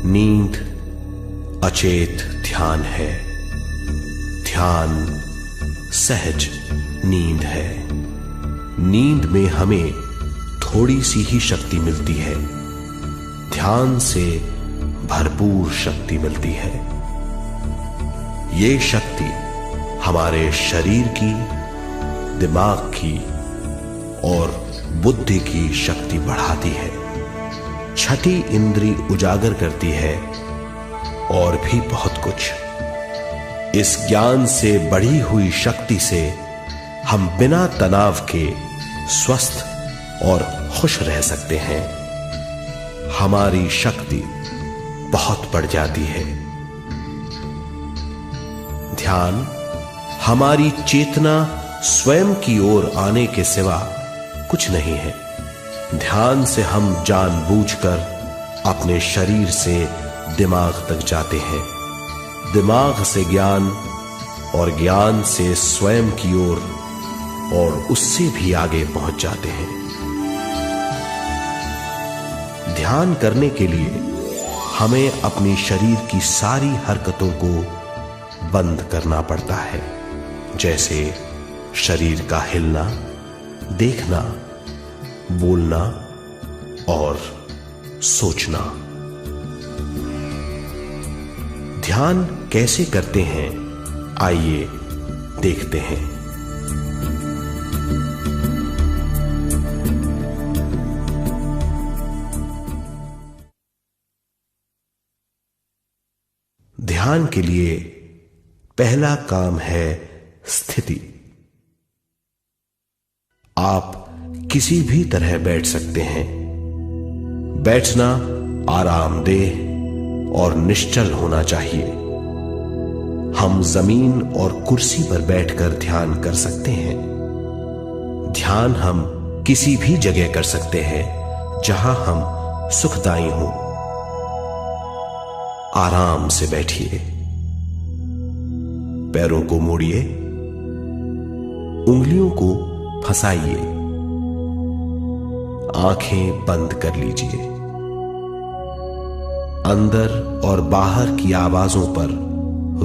नींद अचेत ध्यान है, ध्यान सहज नींद है। नींद में हमें थोड़ी सी ही शक्ति मिलती है, ध्यान से भरपूर शक्ति मिलती है। ये शक्ति हमारे शरीर की, दिमाग की और बुद्धि की शक्ति बढ़ाती है, छठी इंद्री उजागर करती है और भी बहुत कुछ। इस ज्ञान से बढ़ी हुई शक्ति से हम बिना तनाव के स्वस्थ और खुश रह सकते हैं। हमारी शक्ति बहुत बढ़ जाती है। ध्यान हमारी चेतना स्वयं की ओर आने के सिवा कुछ नहीं है। ध्यान से हम जानबूझकर अपने शरीर से दिमाग तक जाते हैं, दिमाग से ज्ञान और ज्ञान से स्वयं की ओर और उससे भी आगे पहुंच जाते हैं। ध्यान करने के लिए हमें अपनी शरीर की सारी हरकतों को बंद करना पड़ता है, जैसे शरीर का हिलना, देखना, बोलना और सोचना। ध्यान कैसे करते हैं, आइए देखते हैं। ध्यान के लिए पहला काम है स्थिति। आप किसी भी तरह बैठ सकते हैं। बैठना आरामदेह और निश्चल होना चाहिए। हम जमीन और कुर्सी पर बैठकर ध्यान कर सकते हैं। ध्यान हम किसी भी जगह कर सकते हैं जहां हम सुखदायी हों। आराम से बैठिए, पैरों को मोड़िए, उंगलियों को फंसाइए, आंखें बंद कर लीजिए। अंदर और बाहर की आवाजों पर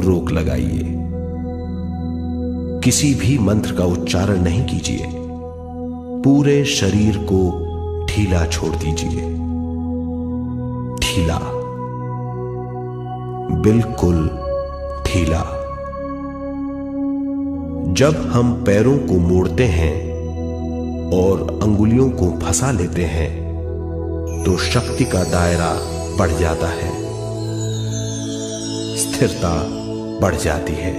रोक लगाइए। किसी भी मंत्र का उच्चारण नहीं कीजिए। पूरे शरीर को ढीला छोड़ दीजिए। ढीला, बिल्कुल ढीला। जब हम पैरों को मोड़ते हैं और अंगुलियों को फंसा लेते हैं तो शक्ति का दायरा बढ़ जाता है, स्थिरता बढ़ जाती है।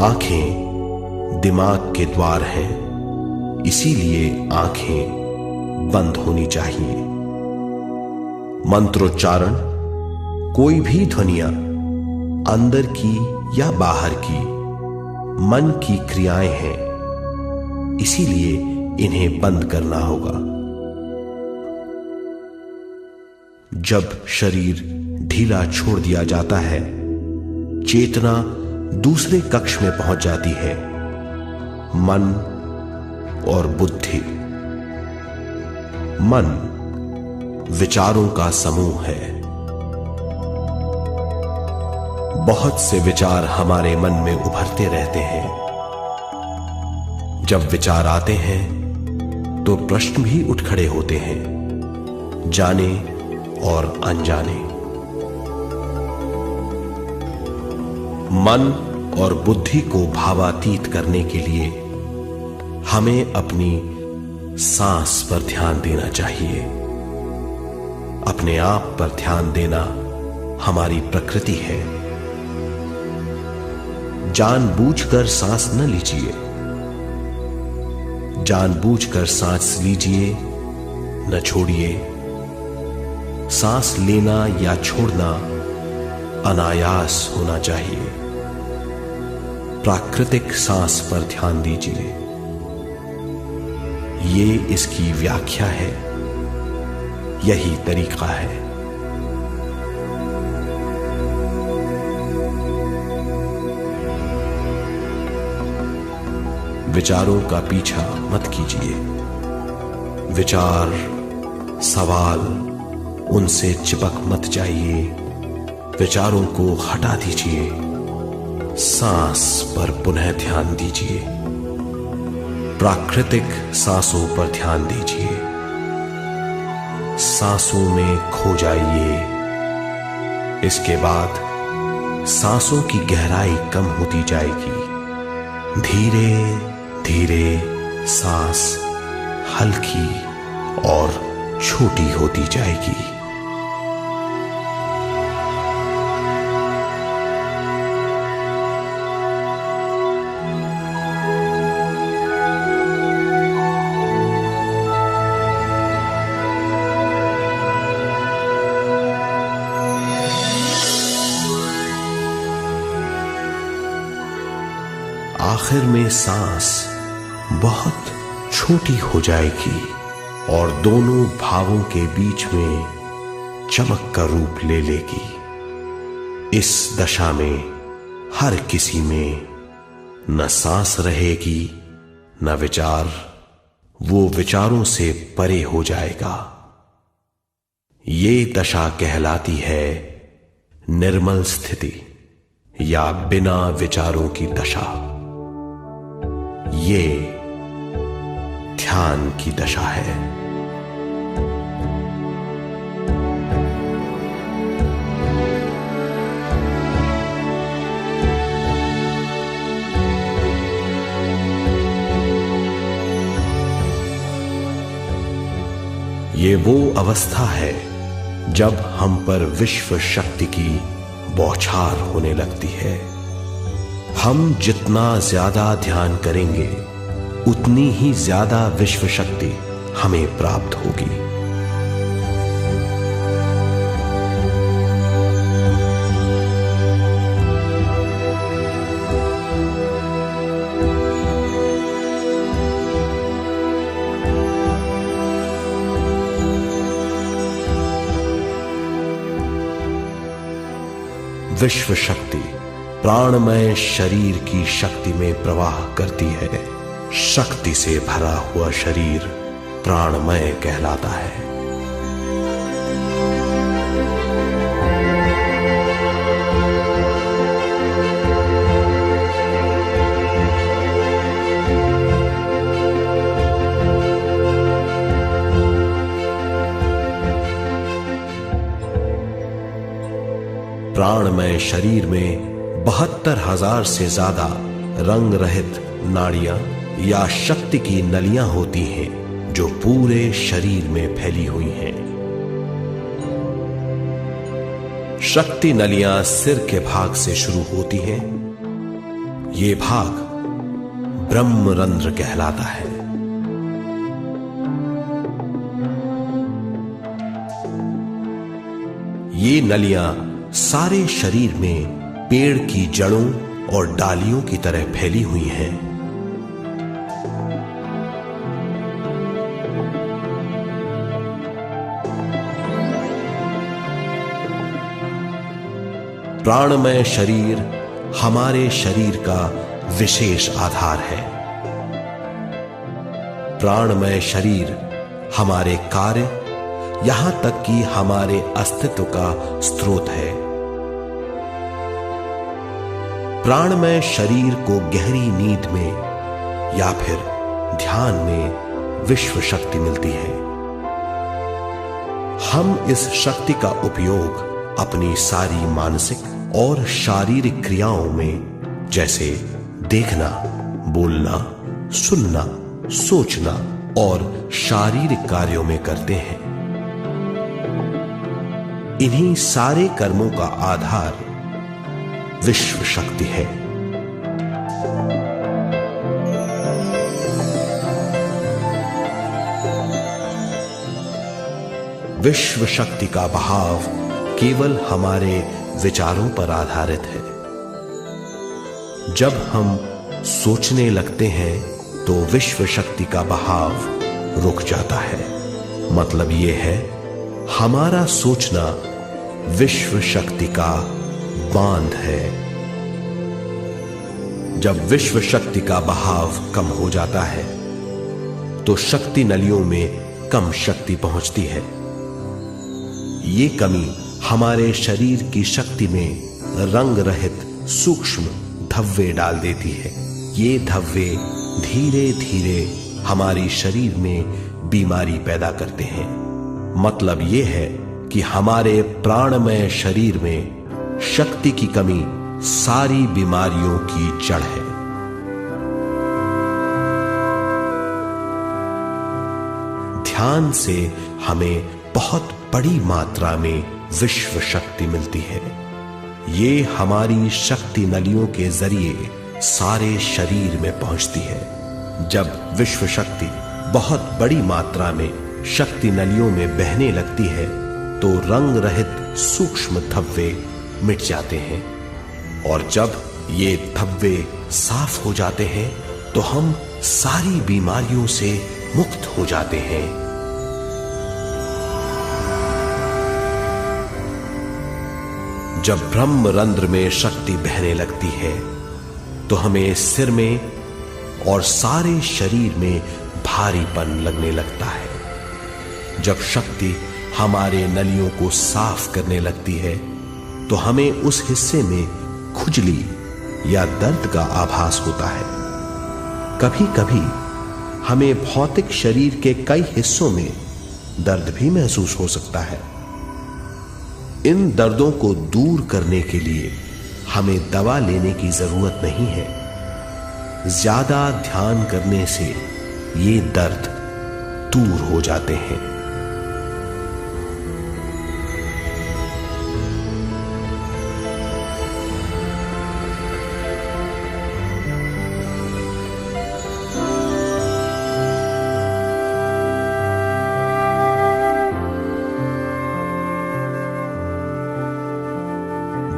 आंखें दिमाग के द्वार हैं, इसीलिए आंखें बंद होनी चाहिए। मंत्रोच्चारण, कोई भी ध्वनियां अंदर की या बाहर की मन की क्रियाएं हैं, इसीलिए इन्हें बंद करना होगा। जब शरीर ढीला छोड़ दिया जाता है, चेतना दूसरे कक्ष में पहुंच जाती है। मन और बुद्धि। मन विचारों का समूह है। बहुत से विचार हमारे मन में उभरते रहते हैं। जब विचार आते हैं तो प्रश्न भी उठ खड़े होते हैं, जाने और अनजाने। मन और बुद्धि को भावातीत करने के लिए हमें अपनी सांस पर ध्यान देना चाहिए। अपने आप पर ध्यान देना हमारी प्रकृति है। जानबूझकर सांस न लीजिए। जानबूझकर सांस लीजिए, न छोड़िए। सांस लेना या छोड़ना अनायास होना चाहिए। प्राकृतिक सांस पर ध्यान दीजिए। ये इसकी व्याख्या है, यही तरीका है। विचारों का पीछा मत कीजिए। विचार, सवाल उनसे चिपक मत जाइए, विचारों को हटा दीजिए, सांस पर पुनः ध्यान दीजिए, प्राकृतिक सांसों पर ध्यान दीजिए, सांसों में खो जाइए। इसके बाद सांसों की गहराई कम होती जाएगी, धीरे धीरे सांस हल्की और छोटी होती जाएगी। आखिर में सांस बहुत छोटी हो जाएगी और दोनों भावों के बीच में चमक का रूप ले लेगी। इस दशा में हर किसी में न सांस रहेगी न विचार, वो विचारों से परे हो जाएगा। ये दशा कहलाती है निर्मल स्थिति या बिना विचारों की दशा। ये ध्यान की दशा है। ये वो अवस्था है जब हम पर विश्व शक्ति की बौछार होने लगती है। हम जितना ज्यादा ध्यान करेंगे उतनी ही ज्यादा विश्व शक्ति हमें प्राप्त होगी। विश्व शक्ति प्राणमय शरीर की शक्ति में प्रवाह करती है। शक्ति से भरा हुआ शरीर प्राणमय कहलाता है। प्राणमय शरीर में 72,000 से ज्यादा रंग रहित नाड़ियां या शक्ति की नलियां होती हैं जो पूरे शरीर में फैली हुई हैं। शक्ति नलियां सिर के भाग से शुरू होती हैं। ये भाग ब्रह्मरंध्र कहलाता है। ये नलियां सारे शरीर में पेड़ की जड़ों और डालियों की तरह फैली हुई हैं। प्राणमय शरीर हमारे शरीर का विशेष आधार है। प्राणमय शरीर हमारे कार्य, यहां तक कि हमारे अस्तित्व का स्रोत है। प्राणमय शरीर को गहरी नींद में या फिर ध्यान में विश्व शक्ति मिलती है। हम इस शक्ति का उपयोग अपनी सारी मानसिक और शारीरिक क्रियाओं में, जैसे देखना, बोलना, सुनना, सोचना और शारीरिक कार्यों में करते हैं। इन्हीं सारे कर्मों का आधार विश्व शक्ति है। विश्व शक्ति का बहाव केवल हमारे विचारों पर आधारित है। जब हम सोचने लगते हैं तो विश्व शक्ति का बहाव रुक जाता है। मतलब यह है, हमारा सोचना विश्व शक्ति का बांध है। जब विश्व शक्ति का बहाव कम हो जाता है तो शक्ति नलियों में कम शक्ति पहुंचती है। ये कमी हमारे शरीर की शक्ति में रंग रहित सूक्ष्म धब्बे डाल देती है। ये धब्बे धीरे धीरे हमारी शरीर में बीमारी पैदा करते हैं। मतलब ये है कि हमारे प्राणमय शरीर में शक्ति की कमी सारी बीमारियों की जड़ है। ध्यान से हमें बहुत बड़ी मात्रा में विश्व शक्ति मिलती है। ये हमारी शक्ति नलियों के जरिए सारे शरीर में पहुंचती है। जब विश्व शक्ति बहुत बड़ी मात्रा में शक्ति नलियों में बहने लगती है तो रंग रहित सूक्ष्म धब्बे मिट जाते हैं, और जब ये धब्बे साफ हो जाते हैं तो हम सारी बीमारियों से मुक्त हो जाते हैं। जब ब्रह्म रंध्र में शक्ति बहने लगती है तो हमें सिर में और सारे शरीर में भारीपन लगने लगता है। जब शक्ति हमारे नलियों को साफ करने लगती है तो हमें उस हिस्से में खुजली या दर्द का आभास होता है। कभी कभी हमें भौतिक शरीर के कई हिस्सों में दर्द भी महसूस हो सकता है। इन दर्दों को दूर करने के लिए हमें दवा लेने की जरूरत नहीं है। ज्यादा ध्यान करने से ये दर्द दूर हो जाते हैं।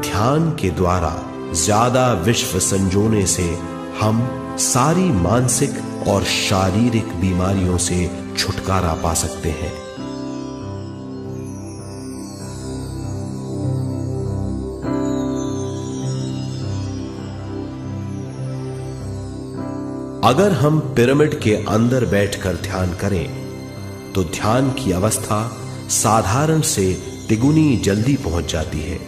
ध्यान के द्वारा ज्यादा विश्व संजोने से हम सारी मानसिक और शारीरिक बीमारियों से छुटकारा पा सकते हैं। अगर हम पिरामिड के अंदर बैठकर ध्यान करें तो ध्यान की अवस्था साधारण से तिगुनी जल्दी पहुंच जाती है।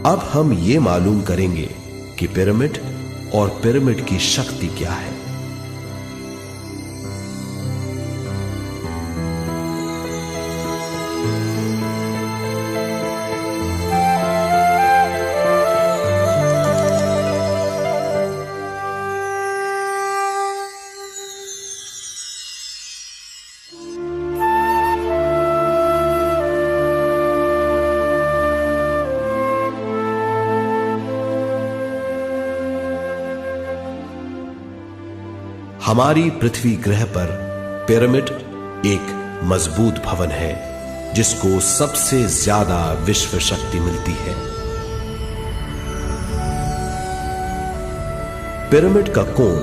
अब हम ये मालूम करेंगे कि पिरामिड और पिरामिड की शक्ति क्या है। हमारी पृथ्वी ग्रह पर पिरामिड एक मजबूत भवन है जिसको सबसे ज्यादा विश्व शक्ति मिलती है। पिरामिड का कोण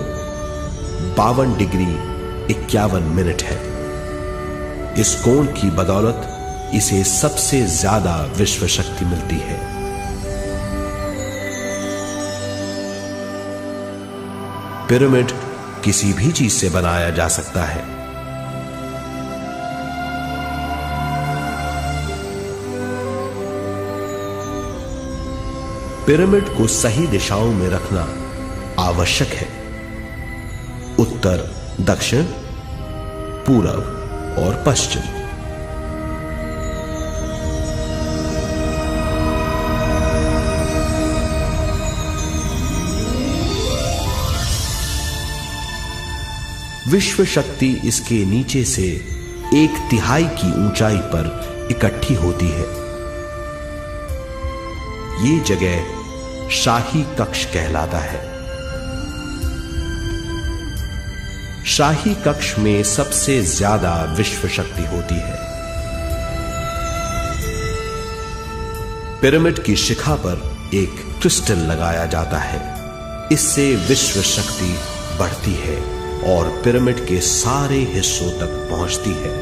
52 डिग्री 51 मिनट है। इस कोण की बदौलत इसे सबसे ज्यादा विश्व शक्ति मिलती है। पिरामिड किसी भी चीज से बनाया जा सकता है। पिरामिड को सही दिशाओं में रखना आवश्यक है। उत्तर, दक्षिण, पूरब और पश्चिम। विश्व शक्ति इसके नीचे से 1/3 की ऊंचाई पर इकट्ठी होती है। ये जगह शाही कक्ष कहलाता है। शाही कक्ष में सबसे ज्यादा विश्व शक्ति होती है। पिरामिड की शिखा पर एक क्रिस्टल लगाया जाता है। इससे विश्व शक्ति बढ़ती है और पिरामिड के सारे हिस्सों तक पहुंचती है।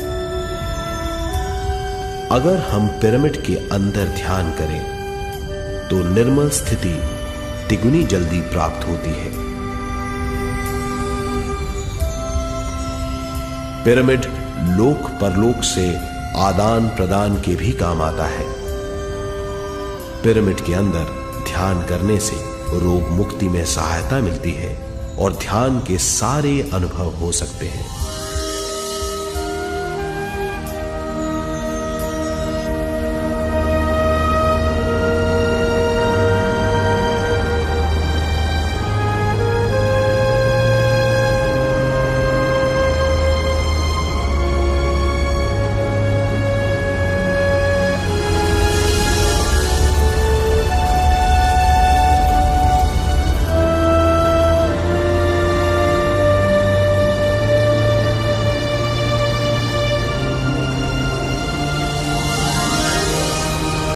अगर हम पिरामिड के अंदर ध्यान करें तो निर्मल स्थिति तिगुनी जल्दी प्राप्त होती है। पिरामिड लोक परलोक से आदान प्रदान के भी काम आता है। पिरामिड के अंदर ध्यान करने से रोग मुक्ति में सहायता मिलती है और ध्यान के सारे अनुभव हो सकते हैं।